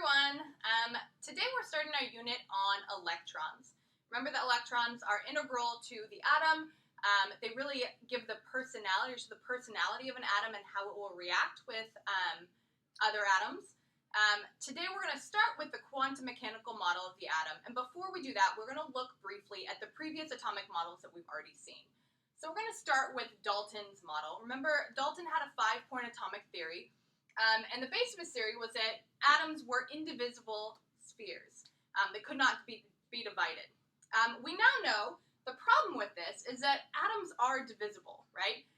everyone. Today we're starting our unit on electrons. Remember that electrons are integral to the atom. They really give the personality of an atom and how it will react with other atoms. Today we're going to start with the quantum mechanical model of the atom. And before we do that, we're going to look briefly at the previous atomic models that we've already seen. So we're going to start with Dalton's model. Remember, Dalton had a 5-point atomic theory. And the base of his theory was that atoms were indivisible spheres. They could not be divided. We now know the problem with this is that atoms are divisible, right?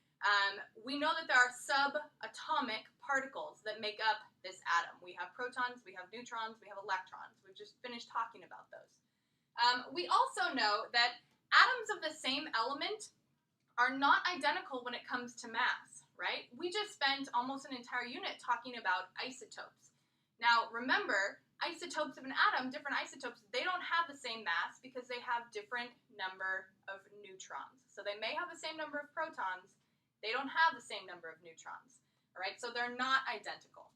We know that there are subatomic particles that make up this atom. We have protons, we have neutrons, we have electrons. We've just finished talking about those. We also know that atoms of the same element are not identical when it comes to mass, right? We just spent almost an entire unit talking about isotopes. Now, remember, isotopes of an atom, different isotopes, they don't have the same mass because they have different number of neutrons. So they may have the same number of protons, they don't have the same number of neutrons, all right? So they're not identical.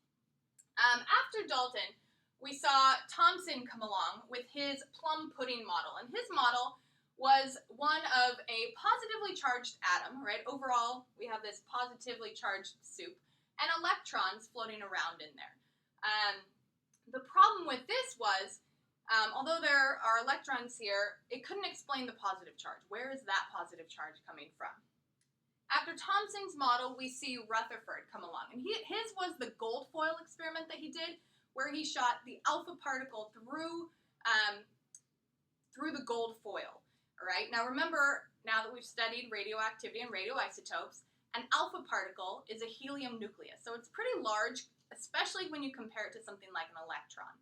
After Dalton, we saw Thomson come along with his plum pudding model, and his model was one of a positively charged atom, right? Overall, we have this positively charged soup, and electrons floating around in there. The problem with this was, although there are electrons here, it couldn't explain the positive charge. Where is that positive charge coming from? After Thomson's model, we see Rutherford come along, and his was the gold foil experiment that he did, where he shot the alpha particle through the gold foil. All right, now remember, now that we've studied radioactivity and radioisotopes, an alpha particle is a helium nucleus. So it's pretty large, especially when you compare it to something like an electron.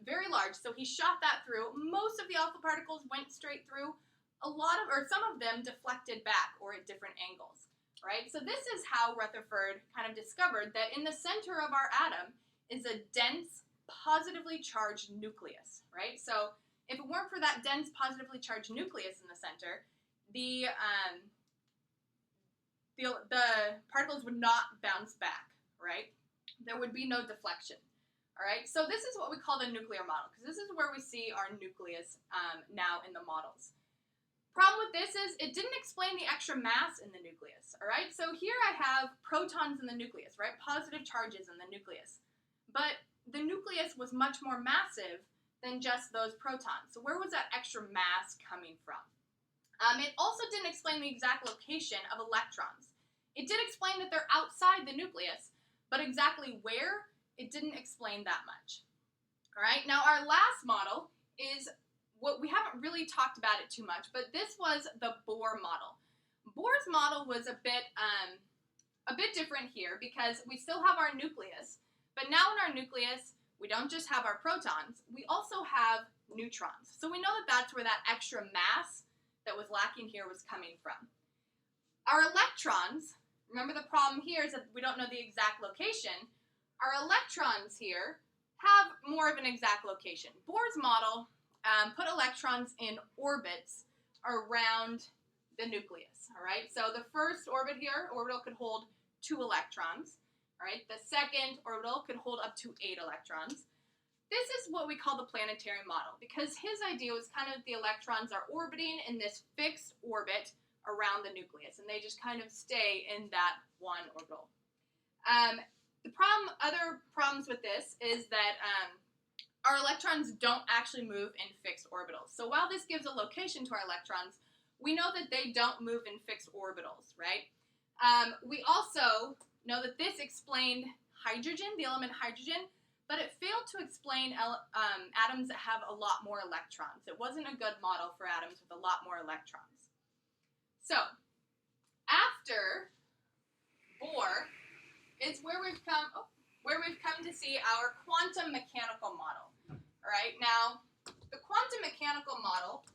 Very large, so he shot that through. Most of the alpha particles went straight through. Some of them deflected back or at different angles. All right, so this is how Rutherford kind of discovered that in the center of our atom is a dense, positively charged nucleus, right? So if it weren't for that dense, positively charged nucleus in the center, the particles would not bounce back, right? There would be no deflection, all right? So this is what we call the nuclear model, because this is where we see our nucleus now in the models. Problem with this is it didn't explain the extra mass in the nucleus, all right? So here I have protons in the nucleus, right? Positive charges in the nucleus. But the nucleus was much more massive than just those protons. So where was that extra mass coming from? It also didn't explain the exact location of electrons. It did explain that they're outside the nucleus, but exactly where, it didn't explain that much. All right, now our last model is what we haven't really talked about it too much, but this was the Bohr model. Bohr's model was a bit different here because we still have our nucleus, but now in our nucleus, we don't just have our protons, we also have neutrons. So we know that that's where that extra mass that was lacking here was coming from. Our electrons, remember the problem here is that we don't know the exact location. Our electrons here have more of an exact location. Bohr's model put electrons in orbits around the nucleus, all right? So the first orbital could hold 2 electrons. All right, the second orbital could hold up to 8 electrons. This is what we call the planetary model because his idea was kind of the electrons are orbiting in this fixed orbit around the nucleus, and they just kind of stay in that one orbital. Other problems with this is that our electrons don't actually move in fixed orbitals. So while this gives a location to our electrons, we know that they don't move in fixed orbitals, right? We also know that this explained hydrogen, the element hydrogen, but it failed to explain atoms that have a lot more electrons. It wasn't a good model for atoms with a lot more electrons. So, after Bohr is where we've come to see our quantum mechanical model. All right, now, the quantum mechanical model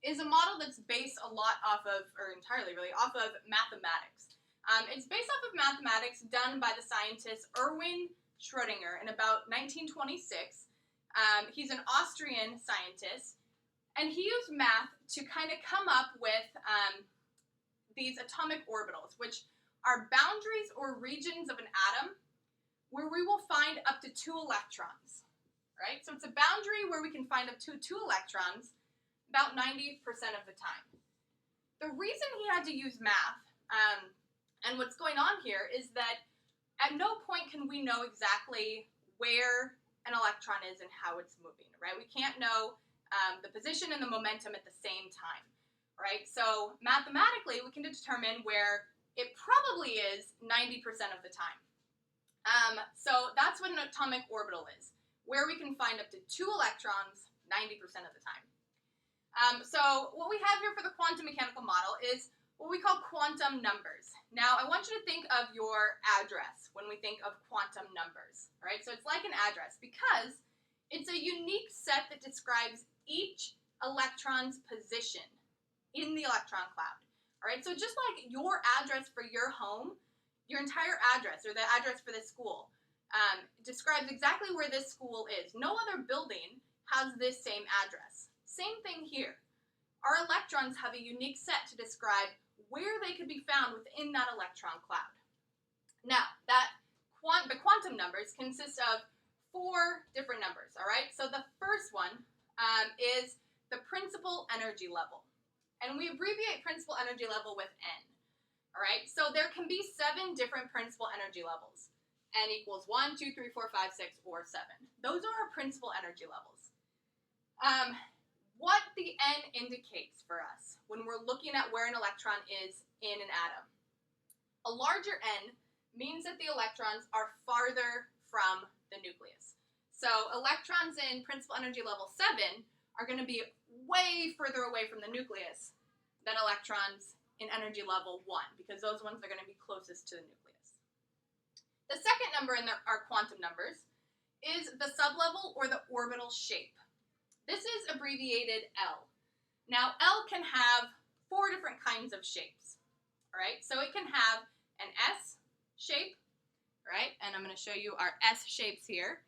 is a model that's based entirely off of mathematics. It's based off of mathematics done by the scientist Erwin Schrödinger in about 1926. He's an Austrian scientist, and he used math to kind of come up with these atomic orbitals, which are boundaries or regions of an atom where we will find up to 2 electrons. right? So it's a boundary where we can find up to 2 electrons about 90% of the time. The reason he had to use math, and what's going on here, is that at no point can we know exactly where an electron is and how it's moving, right? We can't know the position and the momentum at the same time, right? So mathematically, we can determine where it probably is 90% of the time. So that's what an atomic orbital is, where we can find up to 2 electrons 90% of the time. So what we have here for the quantum mechanical model is what we call quantum numbers. Now, I want you to think of your address when we think of quantum numbers, all right? So it's like an address because it's a unique set that describes each electron's position in the electron cloud, all right? So just like your address for your home, your entire address, or the address for this school, describes exactly where this school is. No other building has this same address. Same thing here. Our electrons have a unique set to describe where they could be found within that electron cloud. Now, the quantum numbers consist of 4 different numbers, all right? So the first one is the principal energy level. And we abbreviate principal energy level with N, all right? So there can be 7 different principal energy levels. N equals 1, 2, 3, 4, 5, 6, or 7. Those are our principal energy levels. What the N indicates for us when we're looking at where an electron is in an atom. A larger N means that the electrons are farther from the nucleus. So electrons in principal energy level 7 are going to be way further away from the nucleus than electrons in energy level 1, because those ones are going to be closest to the nucleus. The second number in our quantum numbers is the sublevel or the orbital shape. This is abbreviated L. Now, L can have 4 different kinds of shapes, all right? So it can have an S shape, right? And I'm going to show you our S shapes here.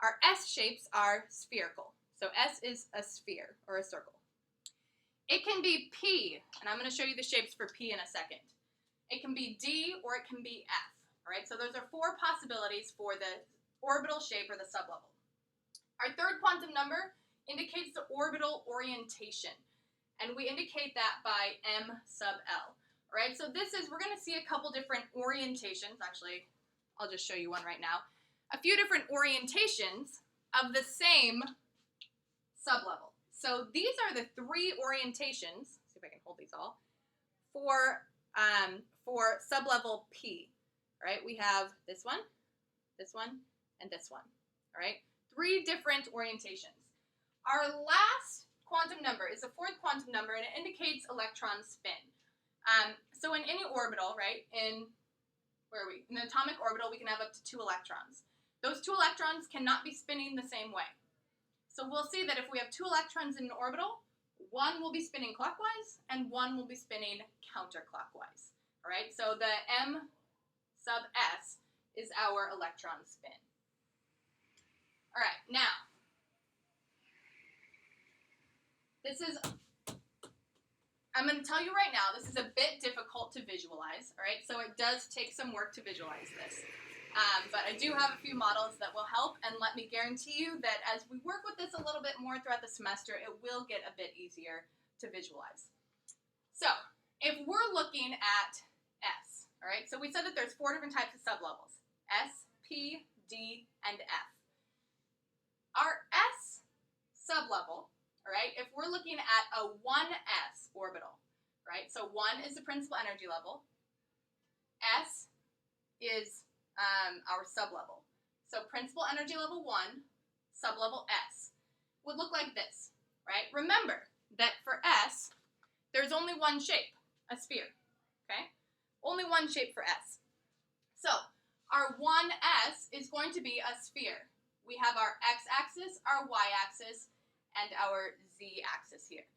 Our S shapes are spherical. So S is a sphere or a circle. It can be P, and I'm going to show you the shapes for P in a second. It can be D or it can be F, all right? So those are 4 possibilities for the orbital shape or the sublevel. Our third quantum number indicates the orbital orientation, and we indicate that by M sub L. All right, so we're going to see a couple different orientations. Actually, I'll just show you one right now. A few different orientations of the same sublevel. So these are the 3 orientations. Let's see if I can hold these all for sublevel P. All right, we have this one, and this one. All right, 3 different orientations. Our last quantum number is the 4th quantum number, and it indicates electron spin. So in any orbital, right, in the atomic orbital, we can have up to 2 electrons. Those 2 electrons cannot be spinning the same way. So we'll see that if we have 2 electrons in an orbital, one will be spinning clockwise, and one will be spinning counterclockwise. All right, so the M sub S is our electron spin. All right, now, I'm going to tell you right now, this is a bit difficult to visualize, all right? So it does take some work to visualize this. But I do have a few models that will help, and let me guarantee you that as we work with this a little bit more throughout the semester, it will get a bit easier to visualize. So if we're looking at S, all right? So we said that there's 4 different types of sublevels, S, P, D, and F. Our S sublevel, all right, if we're looking at a 1s orbital, right, so 1 is the principal energy level, S is our sublevel. So principal energy level 1, sublevel S, would look like this, right? Remember that for S, there's only one shape, a sphere, okay? Only one shape for S. So our 1s is going to be a sphere. We have our x-axis, our y-axis, and our z-axis here.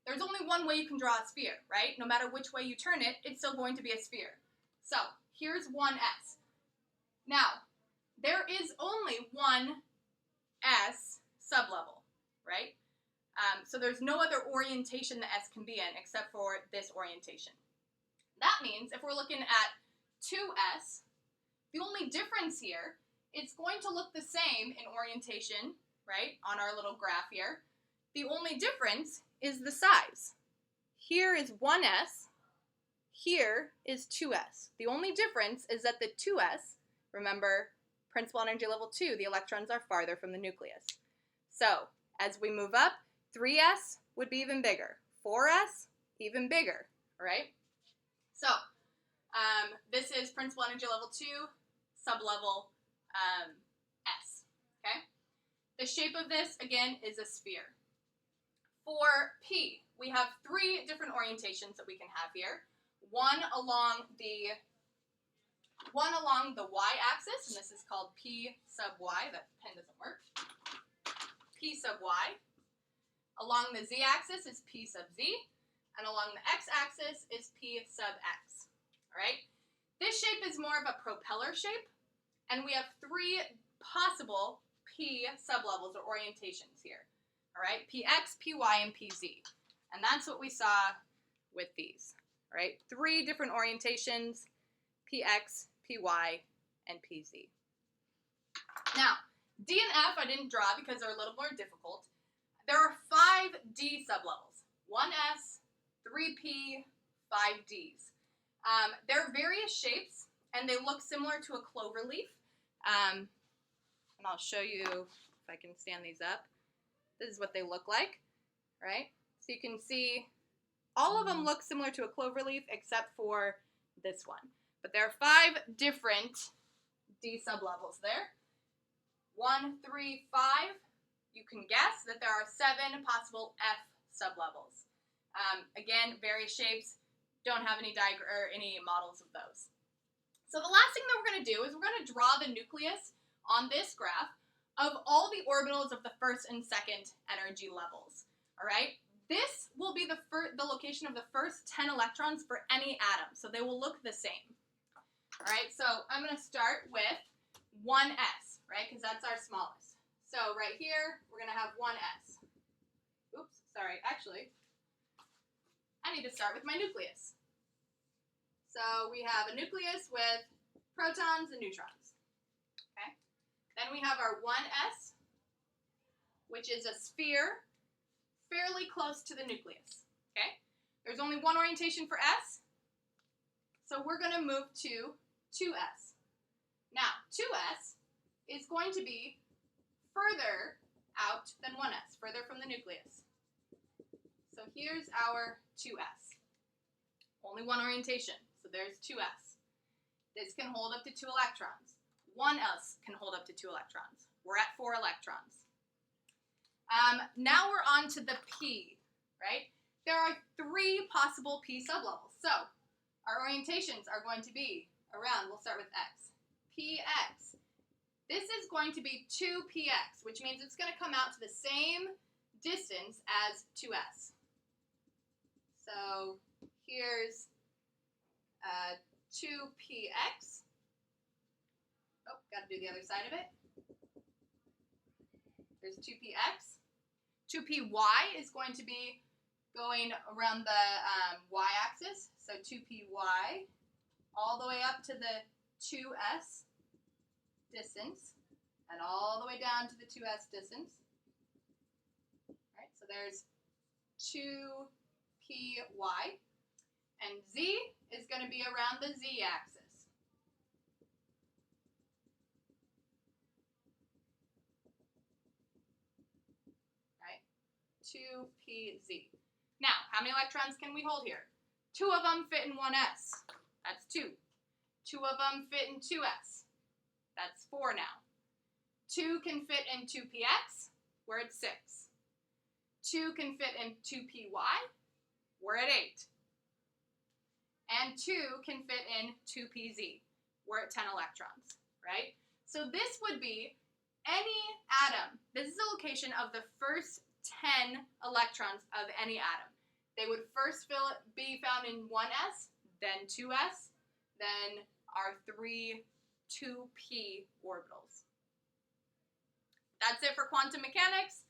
There's only one way you can draw a sphere, right? No matter which way you turn it, it's still going to be a sphere. So here's 1s. Now, there is only one S sublevel, right? So there's no other orientation that S can be in except for this orientation. That means if we're looking at 2s, the only difference here, it's going to look the same in orientation, right, on our little graph here. The only difference is the size. Here is 1s, here is 2s. The only difference is that the 2s, remember, principal energy level 2, the electrons are farther from the nucleus. So, as we move up, 3s would be even bigger. 4s, even bigger, all right? So, this is principal energy level 2, sublevel S, okay? The shape of this, again, is a sphere. For P, we have 3 different orientations that we can have here. One along the y-axis, and this is called P sub y. That pen doesn't work. P sub y. Along the z-axis is P sub z, and along the x-axis is P sub x. All right? This shape is more of a propeller shape, and we have 3 possible P sublevels or orientations here. All right? Px, Py, and Pz. And that's what we saw with these. All right? 3 different orientations, Px, Py, and Pz. Now, D and F I didn't draw because they're a little more difficult. There are 5 D sublevels. 1s, 3p, 5ds. They're various shapes, and they look similar to a clover leaf. And I'll show you if I can stand these up. This is what they look like, right? So you can see all of them look similar to a clover leaf except for this one. But there are 5 different D sublevels there. 1, 3, 5. You can guess that there are 7 possible F sublevels. Again, various shapes, don't have any models of those. So the last thing that we're going to do is we're going to draw the nucleus on this graph of all the orbitals of the first and second energy levels. All right? This will be the location of the first 10 electrons for any atom, so they will look the same. All right, so I'm going to start with 1s, right, because that's our smallest. So right here, we're going to have 1s. Oops, sorry, actually, I need to start with my nucleus. So we have a nucleus with protons and neutrons. Okay. Then we have our 1s, which is a sphere fairly close to the nucleus. Okay. There's only one orientation for s, so we're going to move to 2s. Now, 2s is going to be further out than 1s, further from the nucleus. So here's our 2s. Only one orientation, so there's 2s. This can hold up to 2 electrons. 1s can hold up to 2 electrons. We're at 4 electrons. Now we're on to the P, right? There are 3 possible P sublevels. So our orientations are going to be around, we'll start with x. Px. This is going to be 2px, which means it's going to come out to the same distance as 2s. So here's 2px. Oh, got to do the other side of it. There's 2px. 2py is going to be going around the y-axis, so 2py all the way up to the 2s distance and all the way down to the 2s distance. All right, so there's 2py, and z is going to be around the z-axis. 2pz. Now, how many electrons can we hold here? 2 of them fit in 1s. That's 2. 2 of them fit in 2s. That's 4 now. 2 can fit in 2px. We're at 6. 2 can fit in 2py. We're at 8. And 2 can fit in 2pz. We're at 10 electrons, right? So this would be any atom. This is the location of the first 10 electrons of any atom. They would first be found in 1s, then 2s, then our 3 2p orbitals. That's it for quantum mechanics.